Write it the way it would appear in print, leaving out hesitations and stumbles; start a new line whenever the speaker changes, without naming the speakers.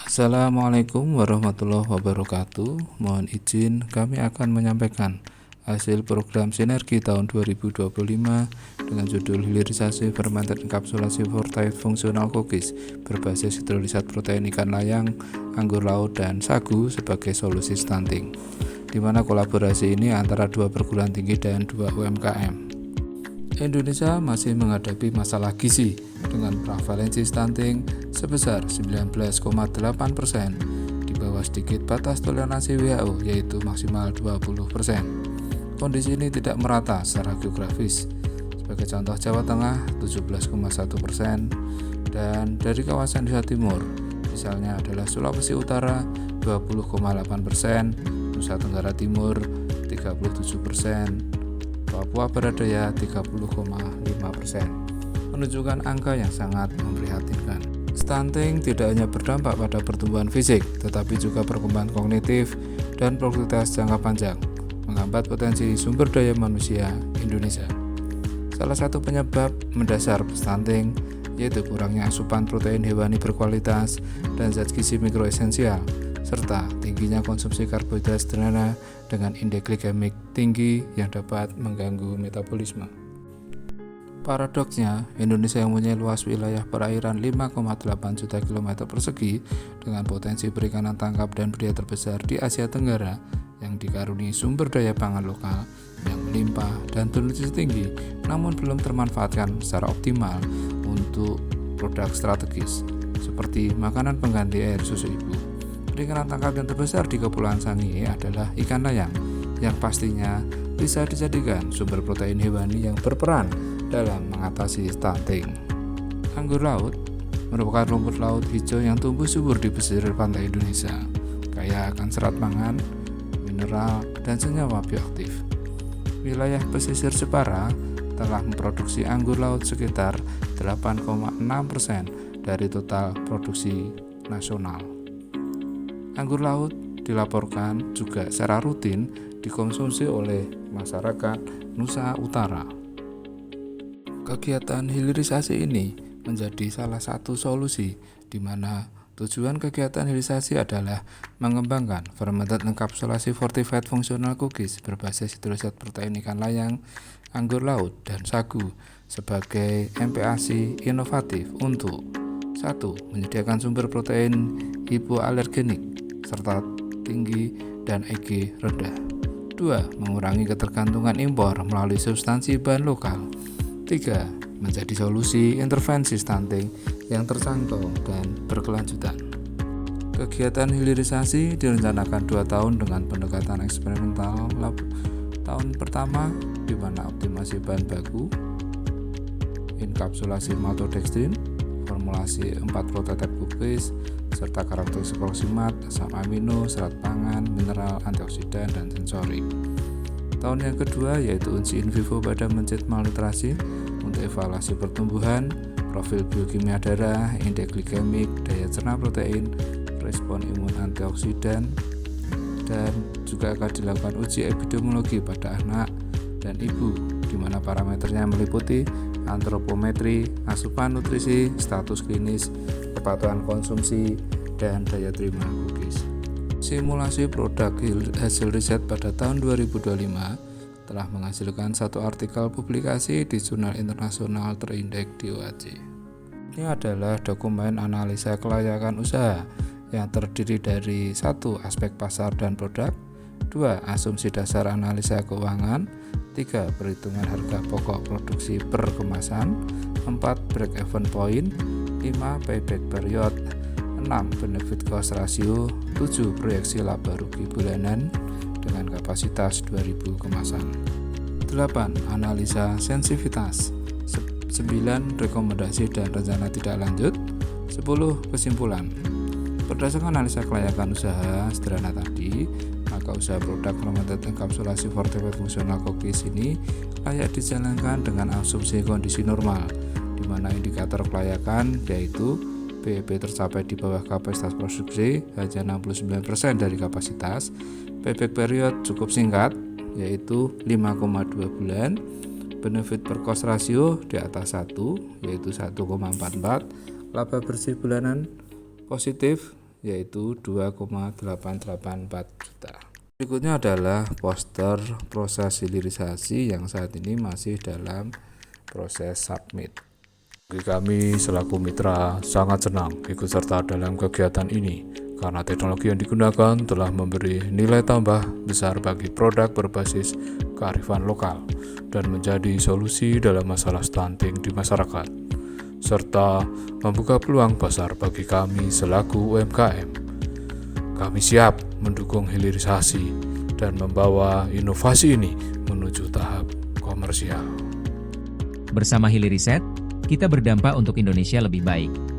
Assalamualaikum warahmatullahi wabarakatuh. Mohon izin kami akan menyampaikan hasil program sinergi tahun 2025 dengan judul hilirisasi fermented enkapsulasi fortified functional cookies berbasis hidrolisat protein ikan layang, anggur laut, dan sagu sebagai solusi stunting, di mana kolaborasi ini antara dua perguruan tinggi dan dua UMKM. Indonesia masih menghadapi masalah gizi dengan prevalensi stunting sebesar 19,8%, di bawah sedikit batas toleransi WHO yaitu maksimal 20%. Kondisi ini tidak merata secara geografis. Sebagai contoh, Jawa Tengah 17,1%, dan dari kawasan Indonesia Timur misalnya adalah Sulawesi Utara 20,8%, Nusa Tenggara Timur 37%, Papua Barat Daya 30,5%, menunjukkan angka yang sangat memprihatinkan. Stunting tidak hanya berdampak pada pertumbuhan fisik, tetapi juga perkembangan kognitif dan produktivitas jangka panjang, menghambat potensi sumber daya manusia Indonesia. Salah satu penyebab mendasar stunting yaitu kurangnya asupan protein hewani berkualitas dan zat gizi mikroesensial, serta tingginya konsumsi karbohidrat sederhana dengan indeks glikemik tinggi yang dapat mengganggu metabolisme. Paradoksnya, Indonesia yang mempunyai luas wilayah perairan 5,8 juta km persegi dengan potensi perikanan tangkap dan budidaya terbesar di Asia Tenggara yang dikaruniai sumber daya pangan lokal yang melimpah dan bernutrisi tinggi, namun belum termanfaatkan secara optimal untuk produk strategis seperti makanan pengganti air susu ibu. Perikanan tangkap yang terbesar di Kepulauan Sangihe adalah ikan layang, yang pastinya bisa dijadikan sumber protein hewani yang berperan dalam mengatasi stunting. Anggur laut merupakan rumput laut hijau yang tumbuh subur di pesisir pantai Indonesia, kaya akan serat pangan, mineral, dan senyawa bioaktif. Wilayah pesisir Jepara telah memproduksi anggur laut sekitar 8,6% dari total produksi nasional. Anggur laut dilaporkan juga secara rutin dikonsumsi oleh masyarakat Nusa Utara. Kegiatan hilirisasi ini menjadi salah satu solusi di mana tujuan kegiatan hilirisasi adalah mengembangkan fermented enkapsulasi fortified functional cookies berbasis hidrolisat protein ikan layang, anggur laut, dan sagu sebagai MPAC inovatif untuk 1. Menyediakan sumber protein hipoalergenik serta tinggi dan EG rendah. 2. Mengurangi ketergantungan impor melalui substansi bahan lokal. 3. Menjadi solusi intervensi stunting yang terjangkau dan berkelanjutan. Kegiatan hilirisasi direncanakan 2 tahun dengan pendekatan eksperimental. Tahun pertama di mana optimasi bahan baku, enkapsulasi maltodextrin, formulasi 4 prototipe cookies, serta karakteristik proksimat, asam amino, serat pangan, mineral, antioksidan, dan sensorik. Tahun yang kedua yaitu uji in vivo pada mencit malnutrisi untuk evaluasi pertumbuhan, profil biokimia darah, indeks glikemik, daya cerna protein, respon imun antioksidan, dan juga akan dilakukan uji epidemiologi pada anak dan ibu, di mana parameternya meliputi antropometri, asupan nutrisi, status klinis, kepatuhan konsumsi, dan daya terima cookies. Simulasi produk hasil riset pada tahun 2025 telah menghasilkan satu artikel publikasi di jurnal internasional terindeks di OAC. Ini adalah dokumen analisa kelayakan usaha yang terdiri dari 1. Aspek pasar dan produk, 2. Asumsi dasar analisa keuangan, 3. Perhitungan harga pokok produksi per kemasan, 4. Break-even point, 5. Payback period, 6. Benefit cost ratio, 7. Proyeksi laba rugi bulanan dengan kapasitas 2000 kemasan, 8. Analisa sensitivitas, 9. Rekomendasi dan rencana tidak lanjut, 10. Kesimpulan. Berdasarkan analisa kelayakan usaha sederhana tadi, maka usaha produk fermented enkapsulasi fortified functional cookies ini layak dijalankan dengan asumsi kondisi normal, di mana indikator kelayakan yaitu BEP tercapai di bawah kapasitas produksi hanya 69% dari kapasitas, payback period cukup singkat yaitu 5,2 bulan, benefit per cost ratio di atas 1 yaitu 1,44, laba bersih bulanan positif yaitu 2,884 juta. Berikutnya adalah poster proses hilirisasi yang saat ini masih dalam proses submit. Bagi kami selaku mitra sangat senang ikut serta dalam kegiatan ini karena teknologi yang digunakan telah memberi nilai tambah besar bagi produk berbasis kearifan lokal dan menjadi solusi dalam masalah stunting di masyarakat, serta membuka peluang pasar bagi kami selaku UMKM. Kami siap mendukung hilirisasi dan membawa inovasi ini menuju tahap komersial.
Bersama Hiliriset, kita berdampak untuk Indonesia lebih baik.